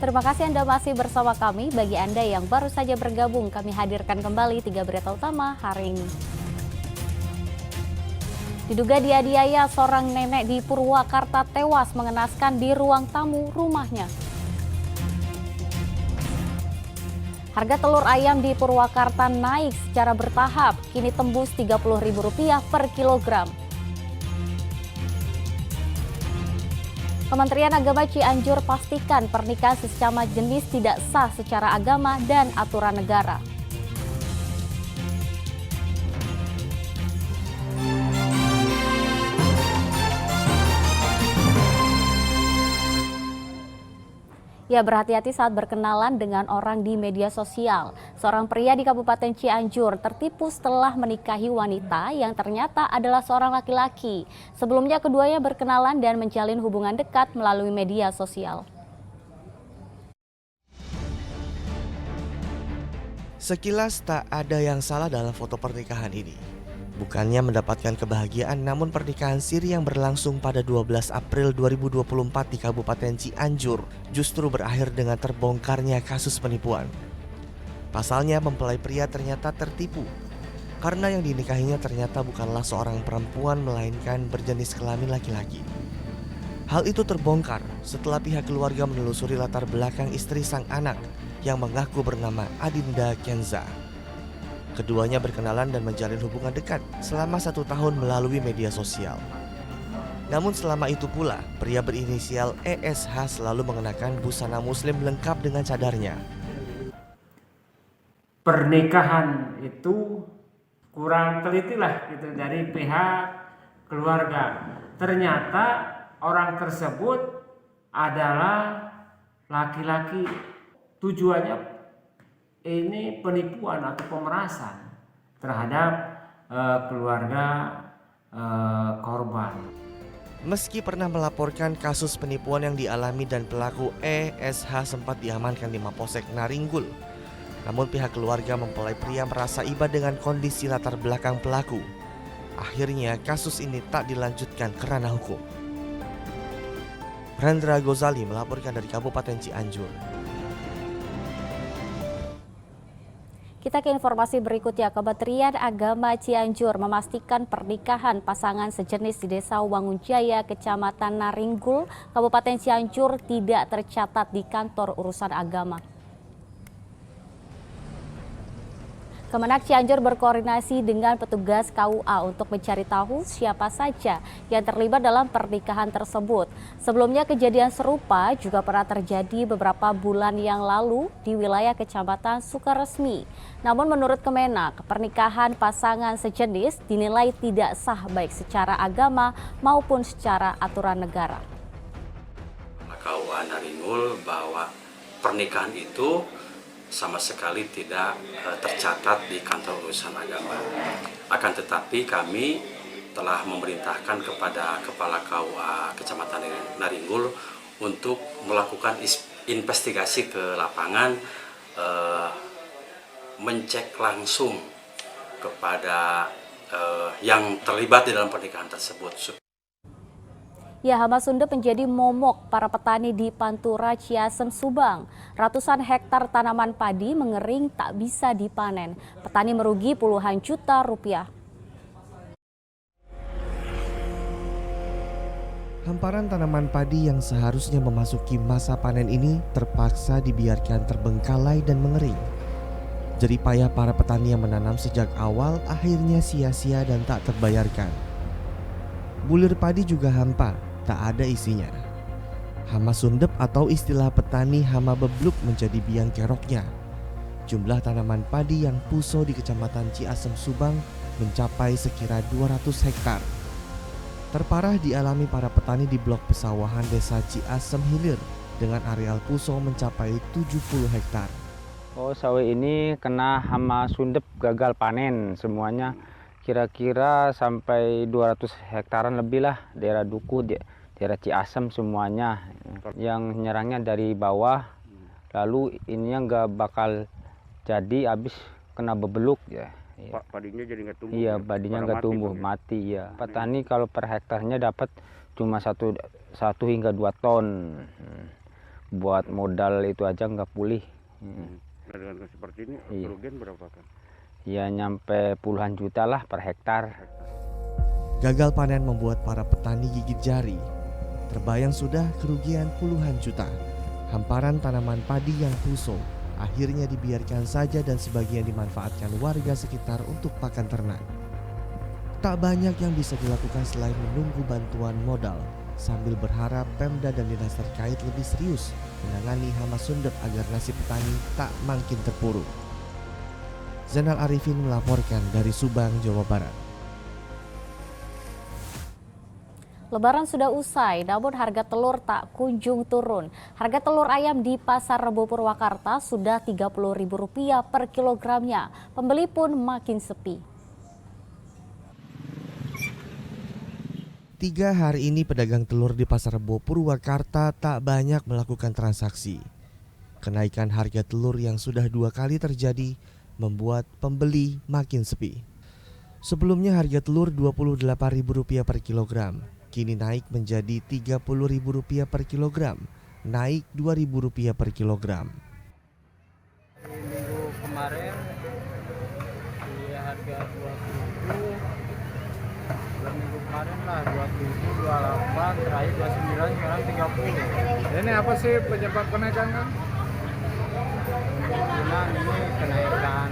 Terima kasih Anda masih bersama kami. Bagi Anda yang baru saja bergabung, kami hadirkan kembali 3 berita utama hari ini. Diduga dianiaya, seorang nenek di Purwakarta tewas mengenaskan di ruang tamu rumahnya. Harga telur ayam di Purwakarta naik secara bertahap, kini tembus Rp30.000 per kilogram. Kementerian Agama Cianjur pastikan pernikahan sesama jenis tidak sah secara agama dan aturan negara. Ya, berhati-hati saat berkenalan dengan orang di media sosial. Seorang pria di Kabupaten Cianjur tertipu setelah menikahi wanita yang ternyata adalah seorang laki-laki. Sebelumnya keduanya berkenalan dan menjalin hubungan dekat melalui media sosial. Sekilas tak ada yang salah dalam foto pernikahan ini. Bukannya mendapatkan kebahagiaan, namun pernikahan siri yang berlangsung pada 12 April 2024 di Kabupaten Cianjur justru berakhir dengan terbongkarnya kasus penipuan. Pasalnya, mempelai pria ternyata tertipu karena yang dinikahinya ternyata bukanlah seorang perempuan melainkan berjenis kelamin laki-laki. Hal itu terbongkar setelah pihak keluarga menelusuri latar belakang istri sang anak yang mengaku bernama Adinda Kenza. Keduanya berkenalan dan menjalin hubungan dekat selama 1 tahun melalui media sosial. Namun selama itu pula, pria berinisial ESH selalu mengenakan busana muslim lengkap dengan cadarnya. Pernikahan itu kurang teliti lah gitu dari pihak keluarga. Ternyata orang tersebut adalah laki-laki. Tujuannya ini penipuan atau pemerasan terhadap keluarga korban. Meski pernah melaporkan kasus penipuan yang dialami dan pelaku ESH sempat diamankan di Mapolsek Naringgul, namun pihak keluarga mempelai pria merasa iba dengan kondisi latar belakang pelaku. Akhirnya kasus ini tak dilanjutkan ke ranah hukum. Rendra Gozali melaporkan dari Kabupaten Cianjur. Kita ke informasi berikutnya. Kementerian Agama Cianjur memastikan pernikahan pasangan sejenis di Desa Wangunjaya, Kecamatan Naringgul, Kabupaten Cianjur tidak tercatat di kantor urusan agama. Kemenak Cianjur berkoordinasi dengan petugas KUA untuk mencari tahu siapa saja yang terlibat dalam pernikahan tersebut. Sebelumnya kejadian serupa juga pernah terjadi beberapa bulan yang lalu di wilayah Kecamatan Sukaresmi. Namun menurut Kemenak, pernikahan pasangan sejenis dinilai tidak sah baik secara agama maupun secara aturan negara. KUA Naringgul bahwa pernikahan itu sama sekali tidak tercatat di kantor urusan agama. Akan tetapi kami telah memerintahkan kepada Kepala KUA Kecamatan Naringgul untuk melakukan investigasi ke lapangan, mencek langsung kepada yang terlibat di dalam pernikahan tersebut. Ya, hama sundep menjadi momok para petani di Pantura, Ciasem, Subang. Ratusan hektar tanaman padi mengering tak bisa dipanen. Petani merugi puluhan juta rupiah. Hamparan tanaman padi yang seharusnya memasuki masa panen ini terpaksa dibiarkan terbengkalai dan mengering. Jerih payah para petani yang menanam sejak awal akhirnya sia-sia dan tak terbayarkan. Bulir padi juga hampa, tak ada isinya. Hama sundep atau istilah petani hama bebluk menjadi biang keroknya. Jumlah tanaman padi yang puso di Kecamatan Ciasem, Subang mencapai sekira 200 hektar. Terparah dialami para petani di blok pesawahan Desa Ciasem Hilir dengan areal puso mencapai 70 hektar. Oh, sawit ini kena hama sundep, gagal panen semuanya. Kira-kira sampai 200 hektaran lebih lah, daerah Duku, daerah Ciasem semuanya. Yang nyerangnya dari bawah, lalu ininya nggak bakal jadi, habis kena bebeluk ya. Padinya jadi nggak tumbuh? Iya, padinya nggak tumbuh, mati ya. Petani kalau per hektarnya dapat cuma 1 hingga 2 ton. buat modal itu aja nggak pulih. Nah, dengan seperti ini Iya. kerugian berapa kan? Ya nyampe puluhan juta lah per hektar. Gagal panen membuat para petani gigit jari. Terbayang sudah kerugian puluhan juta. Hamparan tanaman padi yang puso akhirnya dibiarkan saja dan sebagian dimanfaatkan warga sekitar untuk pakan ternak. Tak banyak yang bisa dilakukan selain menunggu bantuan modal sambil berharap Pemda dan dinas terkait lebih serius menangani hama sundep agar nasib petani tak makin terpuruk. Zainal Arifin melaporkan dari Subang, Jawa Barat. Lebaran sudah usai, namun harga telur tak kunjung turun. Harga telur ayam di Pasar Rebo Purwakarta sudah Rp30.000 per kilogramnya. Pembeli pun makin sepi. 3 hari ini pedagang telur di Pasar Rebo Purwakarta tak banyak melakukan transaksi. Kenaikan harga telur yang sudah 2 kali terjadi membuat pembeli makin sepi. Sebelumnya harga telur Rp28.000 per kilogram, kini naik menjadi Rp30.000 per kilogram, naik Rp2.000 per kilogram. Minggu kemarin di harga 20.000, minggu kemarin lah 27, 28, terakhir 29, sekarang 30. Ini apa sih penyebab kenaikan kan? Kemungkinan ini kenaikan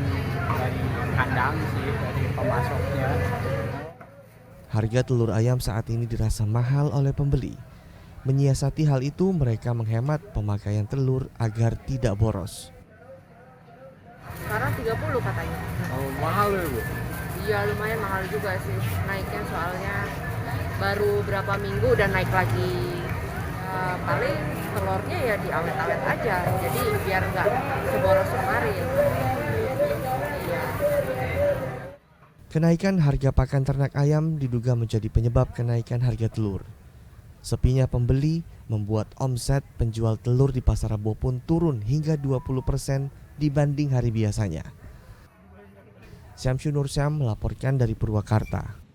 dari kandang sih, dari pemasoknya. Harga telur ayam saat ini dirasa mahal oleh pembeli. Menyiasati hal itu, mereka menghemat pemakaian telur agar tidak boros. Sekarang 30 katanya. Oh, mahal ya Bu? Iya lumayan mahal juga sih naiknya, soalnya baru berapa minggu udah naik lagi. Paling telurnya ya diawet-awet aja, jadi biar nggak seboros kemarin. Iya. Kenaikan harga pakan ternak ayam diduga menjadi penyebab kenaikan harga telur. Sepinya pembeli membuat omset penjual telur di Pasar Rebo pun turun hingga 20% dibanding hari biasanya. Syamsul Nur Syam melaporkan dari Purwakarta.